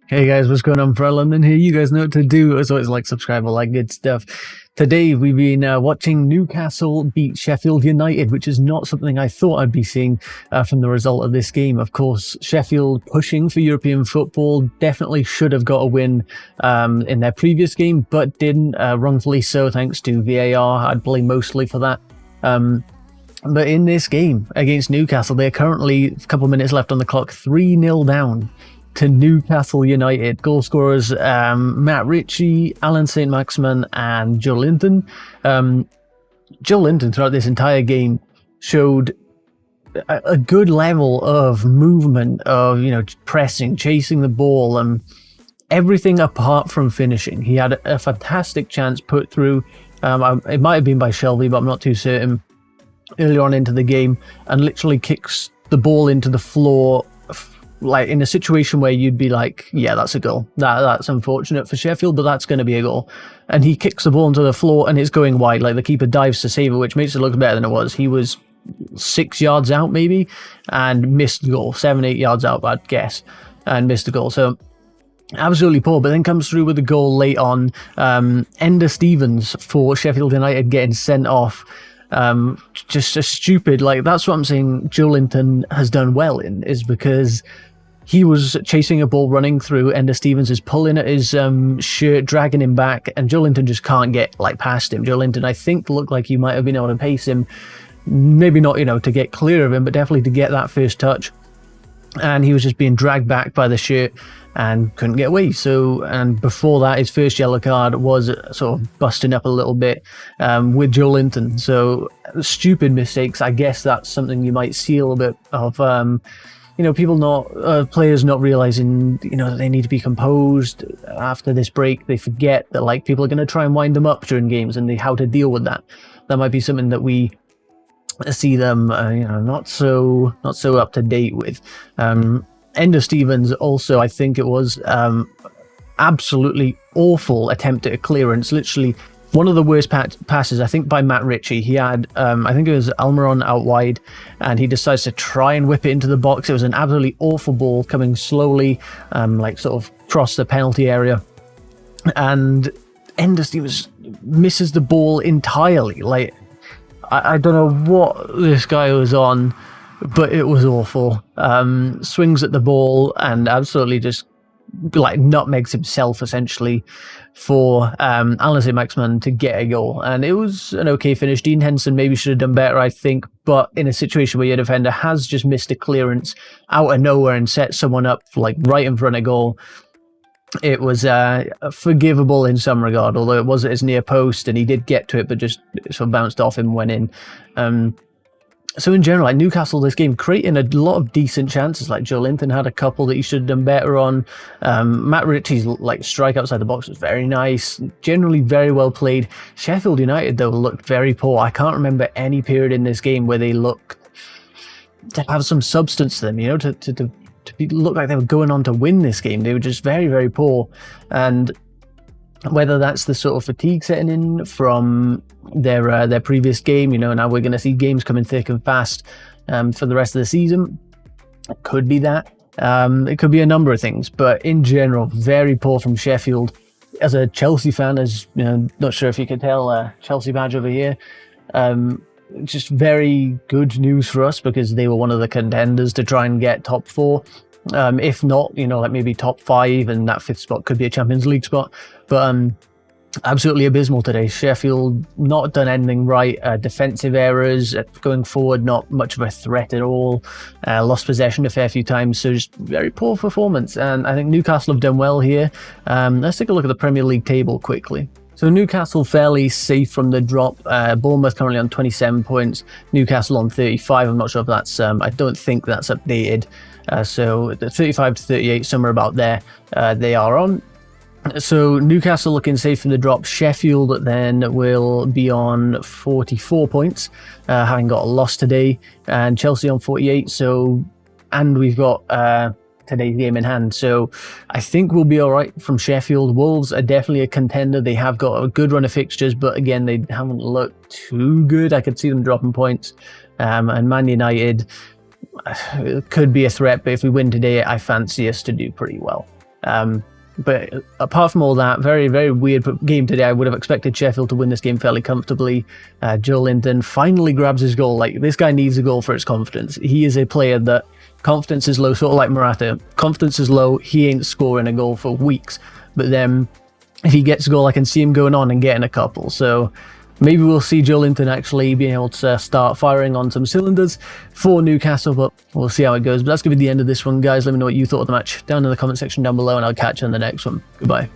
Hey guys, what's going on? Fred London here. You guys know what to do. As always, like, subscribe, all that good stuff. Today we've been watching Newcastle beat Sheffield United, which is not something I thought I'd be seeing from the result of this game. Of course, Sheffield pushing for European football, definitely should have got a win in their previous game, but didn't, wrongfully so, thanks to VAR. I'd blame mostly for that. But in this game against Newcastle, they're currently, a couple of minutes left on the clock, 3-0 down to Newcastle United. Goal scorers Matt Ritchie, Alan St. Maximin, and Joe Linton. Joe Linton throughout this entire game showed a good level of movement, of pressing, chasing the ball, and everything apart from finishing. He had a fantastic chance put through. It might have been by Shelby, but I'm not too certain. Earlier on into the game, and literally kicks the ball into the floor, like in a situation where you'd be like, yeah, that's a goal. That's unfortunate for Sheffield, but that's going to be a goal. And he kicks the ball into the floor and it's going wide. Like the keeper dives to save it, which makes it look better than it was. He was 6 yards out maybe and missed the goal. 7-8 yards out, I'd guess, and missed the goal. So absolutely poor, but then comes through with a goal late on. Ender Stevens for Sheffield United getting sent off. Just a stupid, like, that's what I'm saying Joe Linton has done well in, is because he was chasing a ball running through. Ender Stevens is pulling at his shirt, dragging him back, and Joe Linton just can't get past him. Joe Linton, I think, looked like he might have been able to pace him, maybe not to get clear of him, but definitely to get that first touch. And he was just being dragged back by the shirt and couldn't get away. So, and before that, his first yellow card was sort of busting up a little bit with Joe Linton. So, stupid mistakes. I guess that's something you might see a little bit of, players not realizing, that they need to be composed after this break. They forget that, people are going to try and wind them up during games, and how to deal with that. That might be something that we see them, not so up to date with. Ender Stevens also, I think it was absolutely awful attempt at a clearance. Literally one of the worst passes, I think, by Matt Ritchie. He had, I think it was Almiron out wide, and he decides to try and whip it into the box. It was an absolutely awful ball coming slowly, sort of across the penalty area, and Ender Stevens misses the ball entirely. I don't know what this guy was on, but it was awful. Swings at the ball and absolutely just nutmegs himself essentially for Alan St. Maximin to get a goal. And it was an okay finish. Dean Henson maybe should have done better, I think, but in a situation where your defender has just missed a clearance out of nowhere and set someone up right in front of goal, it was forgivable in some regard, although it was at his near post and he did get to it, but just sort of bounced off him and went in. So in general, Newcastle this game creating a lot of decent chances. Joe Linton had a couple that he should have done better on. Matt Ritchie's strike outside the box was very nice. Generally very well played. Sheffield United though looked very poor. I can't remember any period in this game where they looked to have some substance to them, to look like they were going on to win this game. They were just very, very poor. And whether that's the sort of fatigue setting in from their previous game, now we're going to see games coming thick and fast for the rest of the season. It could be that. It could be a number of things. But in general, very poor from Sheffield. As a Chelsea fan, not sure if you could tell, Chelsea badge over here. Just very good news for us because they were one of the contenders to try and get top 4. If not, maybe top 5, and that 5th spot could be a Champions League spot. But absolutely abysmal today. Sheffield not done anything right. Defensive errors, going forward, not much of a threat at all. Lost possession a fair few times, so just very poor performance. And I think Newcastle have done well here. Let's take a look at the Premier League table quickly. So Newcastle fairly safe from the drop. Bournemouth currently on 27 points. Newcastle on 35. I'm not sure if that's, I don't think that's updated. So 35 to 38, somewhere about there, they are on. So Newcastle looking safe from the drop. Sheffield then will be on 44 points, having got a loss today. And Chelsea on 48. So, and we've got today's game in hand. So I think we'll be all right from Sheffield. Wolves are definitely a contender. They have got a good run of fixtures, but again, they haven't looked too good. I could see them dropping points. And Man United could be a threat, but if we win today, I fancy us to do pretty well. But apart from all that, very, very weird game today. I would have expected Sheffield to win this game fairly comfortably. Joe Linton finally grabs his goal. Like, this guy needs a goal for his confidence. He is a player that confidence is low, sort of like Morata. Confidence is low, he ain't scoring a goal for weeks. But then if he gets a goal, I can see him going on and getting a couple. So maybe we'll see Joe Linton actually being able to start firing on some cylinders for Newcastle, but we'll see how it goes. But that's going to be the end of this one, guys. Let me know what you thought of the match down in the comment section down below, and I'll catch you in the next one. Goodbye.